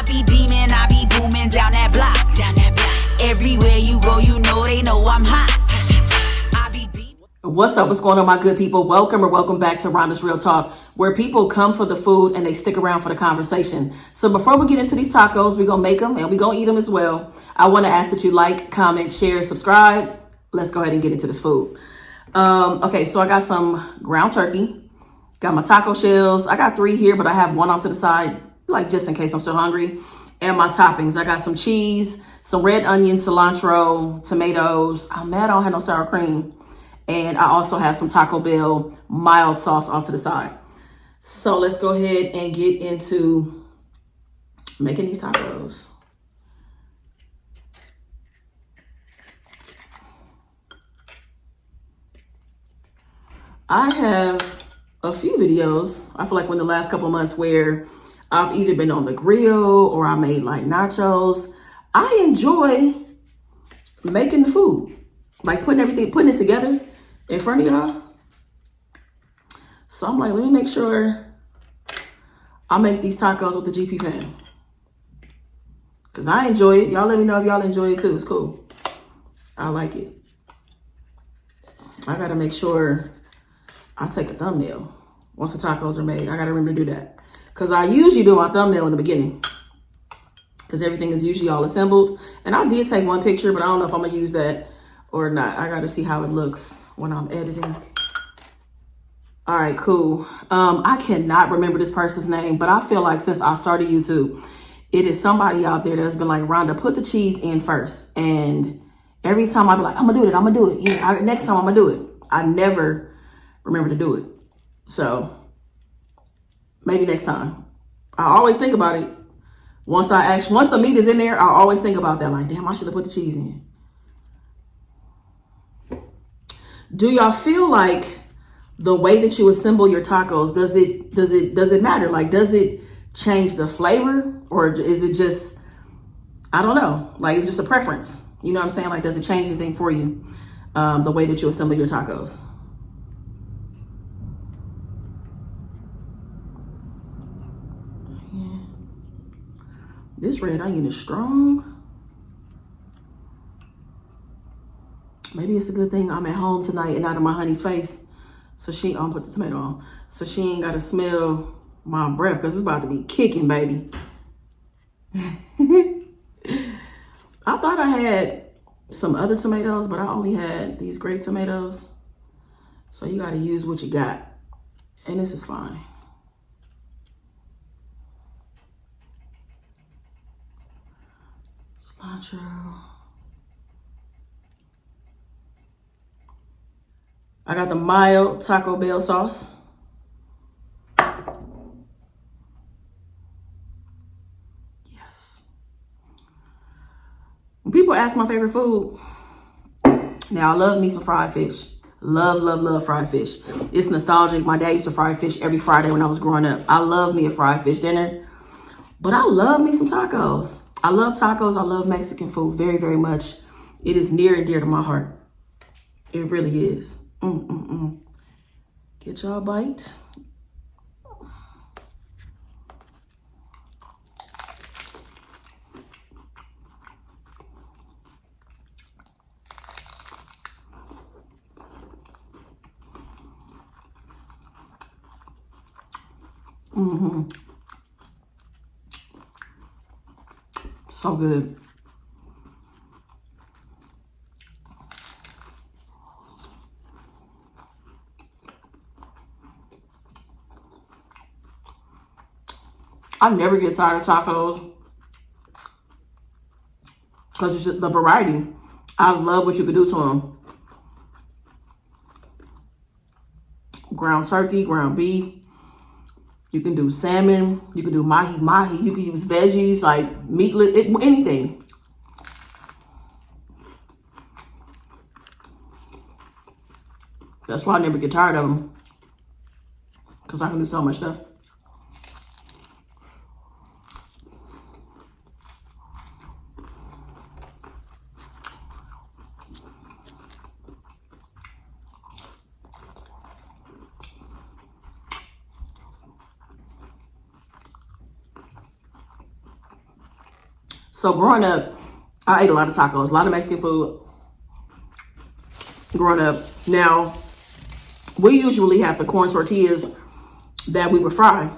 be beaming, I be booming down that block. Everywhere you go, you know they know I'm hot. What's up? What's going on, my good people? Welcome back to Rhonda's Real Talk, where people come for the food and they stick around for the conversation. So before we get into these tacos, we're going to make them and we're going to eat them as well. I want to ask that you like, comment, share, subscribe. Let's go ahead and get into this food. Okay, so I got some ground turkey. Got my taco shells. I got 3 here, but I have 1 off to the side, like just in case I'm still hungry. And my toppings. I got some cheese, some red onion, cilantro, tomatoes. I'm mad I don't have no sour cream. And I also have some Taco Bell mild sauce off to the side. So let's go ahead and get into making these tacos. I have a few videos, I feel like in the last couple months, where I've either been on the grill or I made like nachos. I enjoy making the food, like putting it together in front of y'all. So I'm like, let me make sure I make these tacos with the GP fam, because I enjoy it. Y'all let me know if y'all enjoy it too. It's cool. I like it. I gotta make sure I take a thumbnail once the tacos are made. I gotta remember to do that, because I usually do my thumbnail in the beginning, because everything is usually all assembled. And I did take one picture, but I don't know if I'm gonna use that or not. I gotta see how it looks when I'm editing. All right, cool. I cannot remember this person's name, but I feel like since I started YouTube, it is somebody out there that's been like, Rhonda, put the cheese in first. And every time I be like, I'm gonna do it. Yeah, next time I'm gonna do it. I never remember to do it. So maybe next time. I always think about it. Once the meat is in there, I always think about that. Like, damn, I should have put the cheese in. Do y'all feel like the way that you assemble your tacos, does it matter? Like, does it change the flavor, or is it just, I don't know, like it's just a preference? You know what I'm saying? Like, does it change anything for you, the way that you assemble your tacos? Yeah. This red onion is strong. Maybe it's a good thing I'm at home tonight and out of my honey's face. So she, I'm put the tomato on, so she ain't got to smell my breath, because it's about to be kicking, baby. I thought I had some other tomatoes, but I only had these grape tomatoes. So you got to use what you got. And this is fine. Cilantro. I got the mild Taco Bell sauce. Yes. When people ask my favorite food, now I love me some fried fish. Love fried fish. It's nostalgic. My dad used to fry fish every Friday when I was growing up. I love me a fried fish dinner, but I love me some tacos. I love tacos. I love Mexican food very, very much. It is near and dear to my heart. It really is. Get y'all a bite. So good. I never get tired of tacos, because it's just the variety. I love what you can do to them. Ground turkey, ground beef. You can do salmon. You can do mahi. You can use veggies like meatless, anything. That's why I never get tired of them, because I can do so much stuff. So growing up, I ate a lot of tacos, a lot of Mexican food growing up. Now, we usually have the corn tortillas that we would fry,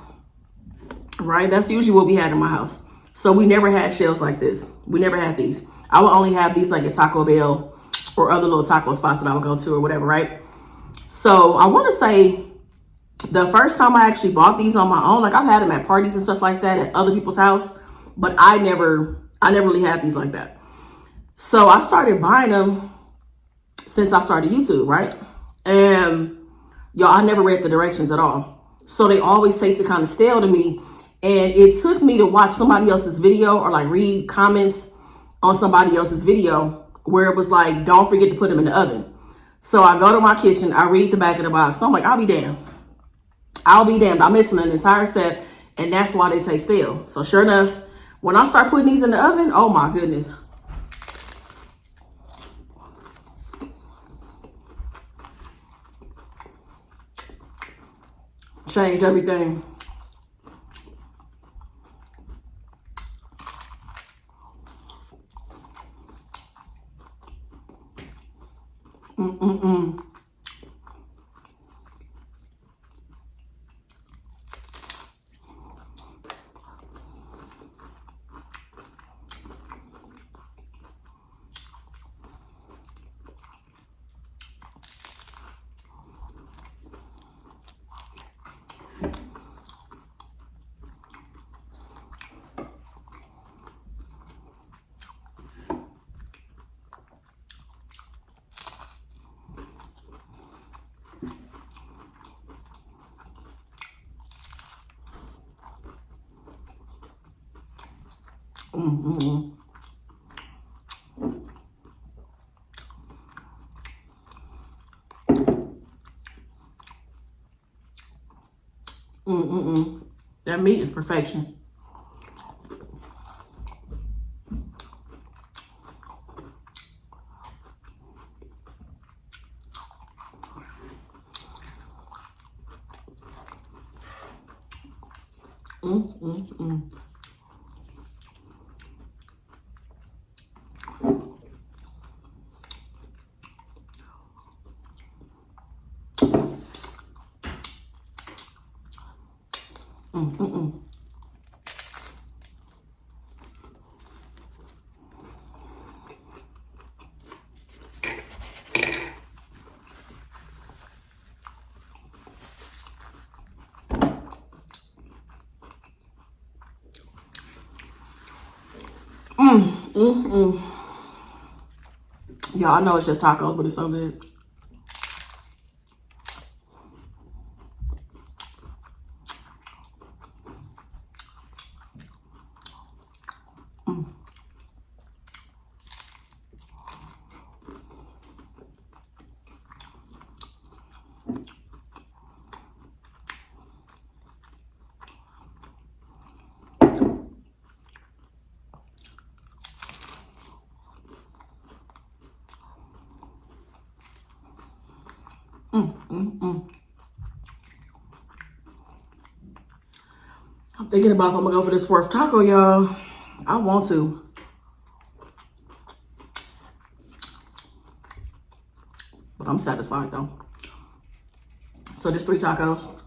right? That's usually what we had in my house. So we never had shells like this. We never had these. I would only have these like at Taco Bell or other little taco spots that I would go to or whatever, right? So I want to say the first time I actually bought these on my own, like I've had them at parties and stuff like that at other people's house, but I never really had these like that. So I started buying them since I started YouTube, right? And y'all, I never read the directions at all. So they always tasted kind of stale to me. And it took me to watch somebody else's video or like read comments on somebody else's video where it was like, don't forget to put them in the oven. So I go to my kitchen, I read the back of the box. So I'm like, I'll be damned. I'm missing an entire step. And that's why they taste stale. So sure enough, when I start putting these in the oven, oh my goodness. Changed everything. That meat is perfection. Y'all, I know it's just tacos, but it's so good. I'm thinking about if I'm gonna go for this fourth taco, y'all. I want to. But I'm satisfied though. So there's 3 tacos.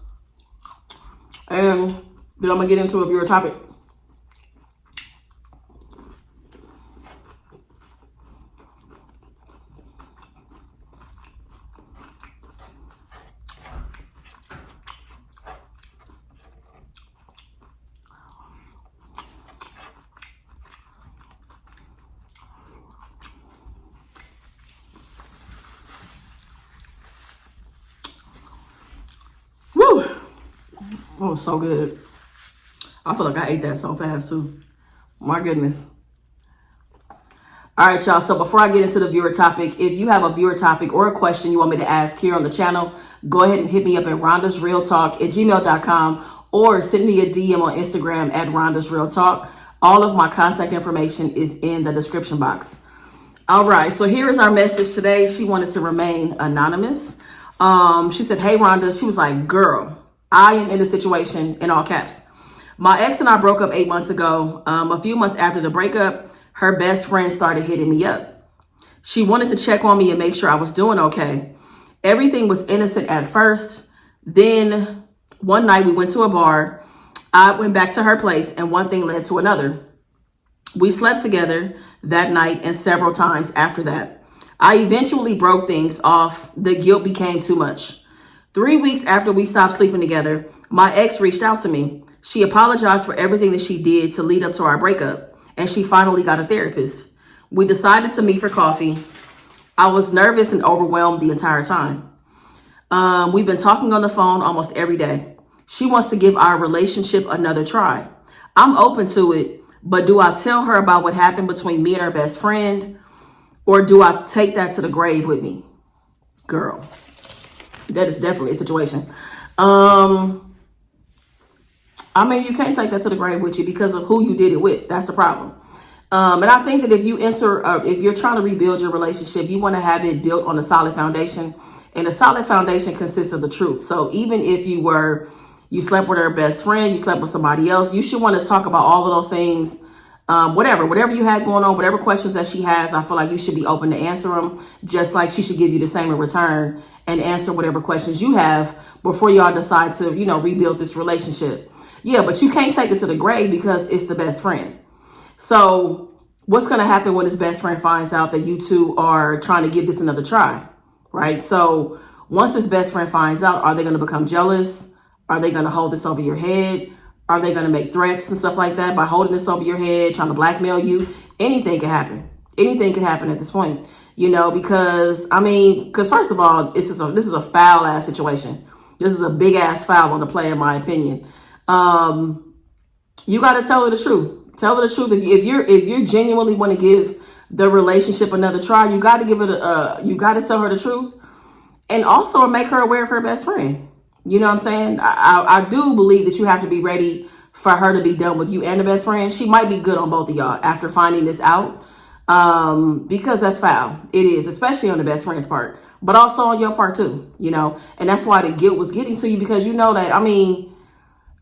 And then I'm gonna get into a viewer topic. Woo! Oh, so good. I feel like I ate that so fast too. My goodness. All right, y'all. So before I get into the viewer topic, if you have a viewer topic or a question you want me to ask here on the channel, go ahead and hit me up at rondasrealtalk@gmail.com or send me a DM on Instagram at rondasrealtalk. All of my contact information is in the description box. All right, so here is our message today. She wanted to remain anonymous. She said, "Hey, Rhonda." She was like, "Girl, I am in a situation," in all caps, My ex and I broke up 8 months ago. A few months after the breakup, her best friend started hitting me up. She wanted to check on me and make sure I was doing okay. Everything was innocent at first. Then one night we went to a bar. I went back to her place and one thing led to another. We slept together that night and several times after that. I eventually broke things off. The guilt became too much. 3 weeks after we stopped sleeping together, my ex reached out to me. She apologized for everything that she did to lead up to our breakup, and she finally got a therapist. We decided to meet for coffee. I was nervous and overwhelmed the entire time. We've been talking on the phone almost every day. She wants to give our relationship another try. I'm open to it, but do I tell her about what happened between me and her best friend, or do I take that to the grave with me? Girl, that is definitely a situation. I mean, you can't take that to the grave with you because of who you did it with. That's the problem. And I think that if you're trying to rebuild your relationship, you want to have it built on a solid foundation. And a solid foundation consists of the truth. So even if you slept with her best friend, you slept with somebody else, you should want to talk about all of those things. Whatever you had going on, whatever questions that she has, I feel like you should be open to answer them, just like she should give you the same in return and answer whatever questions you have before y'all decide to, rebuild this relationship. Yeah, but you can't take it to the grave because it's the best friend. So what's going to happen when his best friend finds out that you two are trying to give this another try, right? So once this best friend finds out, are they going to become jealous? Are they going to hold this over your head? Are they going to make threats and stuff like that by holding this over your head, trying to blackmail you? Anything can happen. Anything can happen at this point, because first of all, this is a foul ass situation. This is a big ass foul on the play, in my opinion. You got to tell her the truth. Tell her the truth. If you genuinely want to give the relationship another try, you got to you got to tell her the truth, and also make her aware of her best friend. You know what I'm saying? I do believe that you have to be ready for her to be done with you and the best friend. She might be good on both of y'all after finding this out, because that's foul. It is, especially on the best friend's part, but also on your part too, and that's why the guilt was getting to you, because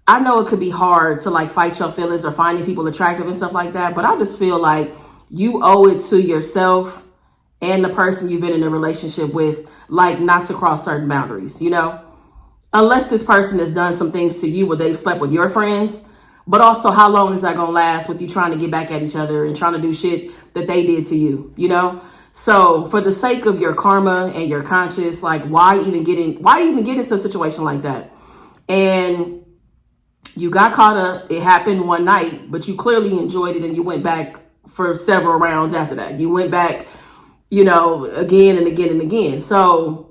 I know it could be hard to fight your feelings or finding people attractive and stuff like that. But I just feel like you owe it to yourself and the person you've been in a relationship with, not to cross certain boundaries, unless this person has done some things to you where they've slept with your friends. But also, how long is that going to last with you trying to get back at each other and trying to do shit that they did to you, So for the sake of your karma and your conscience, why even get into a situation like that? And you got caught up. It happened one night, but you clearly enjoyed it, and you went back for several rounds after that. You went back, again and again and again. So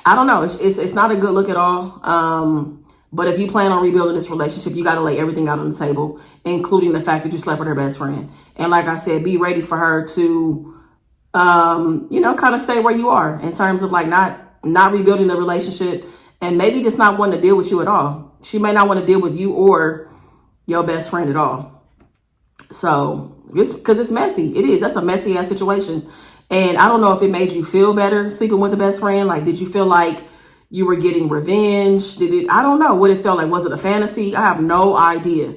I don't know. It's not a good look at all. But if you plan on rebuilding this relationship, you got to lay everything out on the table, including the fact that you slept with her best friend. And like I said, be ready for her to, kind of stay where you are in terms of not rebuilding the relationship, and maybe just not wanting to deal with you at all. She may not want to deal with you or your best friend at all. So, because it's messy. It is. That's a messy ass situation. And I don't know if it made you feel better sleeping with the best friend. Did you feel like you were getting revenge? I don't know what it felt like. Was it a fantasy? I have no idea.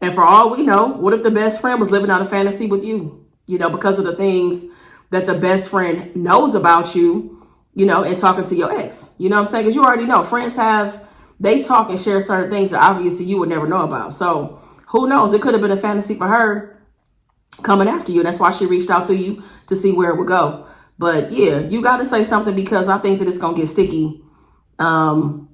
And for all we know, what if the best friend was living out a fantasy with you? Because of the things that the best friend knows about you, and talking to your ex. You know what I'm saying? Because you already know friends they talk and share certain things that obviously you would never know about. So who knows? It could have been a fantasy for her coming after you. And that's why she reached out to you to see where it would go. But yeah, you got to say something, because I think that it's going to get sticky on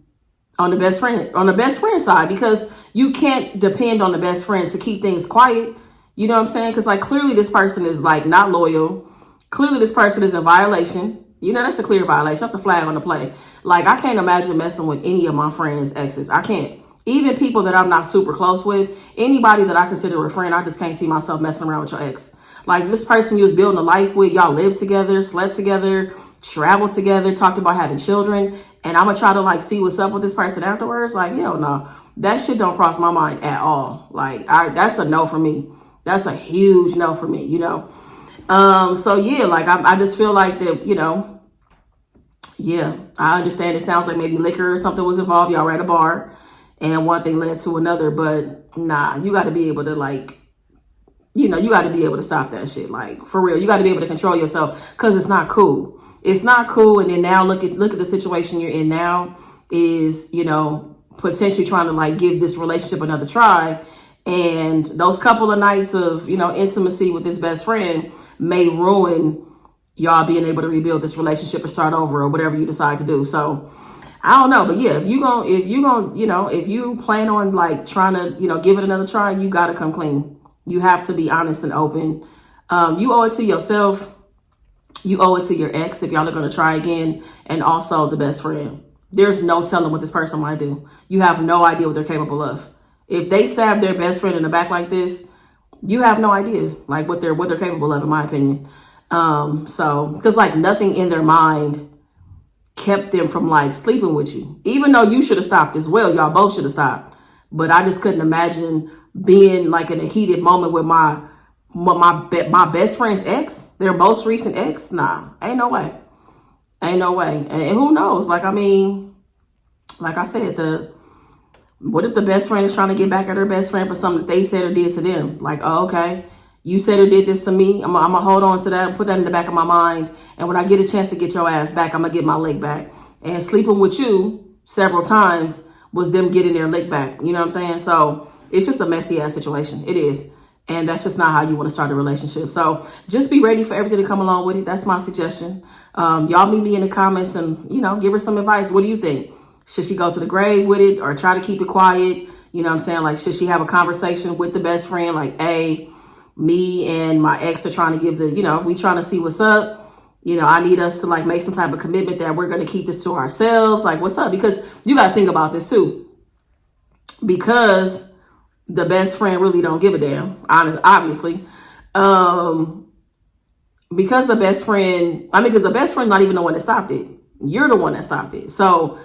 the best friend side, because you can't depend on the best friend to keep things quiet. You know what I'm saying? Because clearly this person is not loyal. Clearly this person is in violation. That's a clear violation. That's a flag on the play. I can't imagine messing with any of my friends' exes. I can't. Even people that I'm not super close with, anybody that I consider a friend, I just can't see myself messing around with your ex. This person you was building a life with, y'all lived together, slept together, traveled together, talked about having children, and I'm going to try to see what's up with this person afterwards. Hell no. That shit don't cross my mind at all. That's a no for me. That's a huge no for me, So yeah, I just feel like that, yeah, I understand. It sounds like maybe liquor or something was involved. Y'all were at a bar and one thing led to another. But nah, you got to be able to like, you know, you got to be able to stop that shit. Like, for real, you got to be able to control yourself, because it's not cool. It's not cool. And then now look at the situation you're in now is, you know, potentially trying to like give this relationship another try. And those couple of nights of, you know, intimacy with this best friend may ruin y'all being able to rebuild this relationship or start over or whatever you decide to do. So I don't know, but yeah, if you know, if you plan on like trying to, you know, give it another try, you got to come clean. You have to be honest and open. You owe it to yourself. You owe it to your ex if y'all are going to try again, and also the best friend. There's no telling what this person might do. You have no idea what they're capable of. If they stab their best friend in the back like this, you have no idea like what they're capable of, in my opinion. So because like nothing in their mind kept them from like sleeping with you, even though you should have stopped as well. Y'all both should have stopped, but I just couldn't imagine being like in a heated moment with my best friend's ex, their most recent ex. Nah, ain't no way. And who knows? Like, I mean, like I said, what if the best friend is trying to get back at her best friend for something that they said or did to them? Like, oh, okay, you said or did this to me. I'm gonna hold on to that and put that in the back of my mind. And when I get a chance to get your ass back, I'm gonna get my lick back. And sleeping with you several times was them getting their lick back. You know what I'm saying? So it's just a messy ass situation. It is. And that's just not how you want to start a relationship. So just be ready for everything to come along with it. That's my suggestion. Y'all meet me in the comments and, you know, give her some advice. What do you think? Should she go to the grave with it or try to keep it quiet? You know what I'm saying? Like, should she have a conversation with the best friend? Like, hey, me and my ex are trying to give we trying to see what's up. You know, I need us to like make some type of commitment that we're going to keep this to ourselves. Like, what's up? Because you got to think about this too. Because the best friend really don't give a damn, obviously. Because the best friend not even the one that stopped it. You're the one that stopped it. So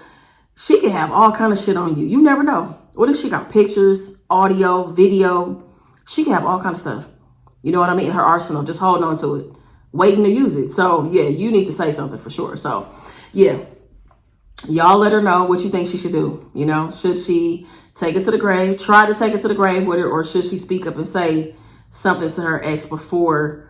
she can have all kind of shit on you. You never know. What if she got pictures, audio, video? She can have all kind of stuff. You know what I mean? In her arsenal, just holding on to it, waiting to use it. So yeah, you need to say something for sure. So yeah, y'all let her know what you think she should do. You know, should she take it to the grave, try to take it to the grave with her, or should she speak up and say something to her ex before,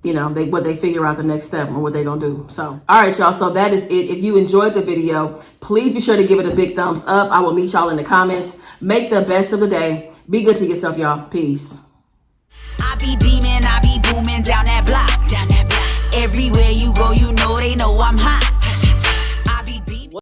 you know, they figure out the next step and what they're going to do. So, all right, y'all. So that is it. If you enjoyed the video, please be sure to give it a big thumbs up. I will meet y'all in the comments. Make the best of the day. Be good to yourself, y'all. Peace. I be beaming, I be booming down that block. Everywhere you go, you know they know I'm hot.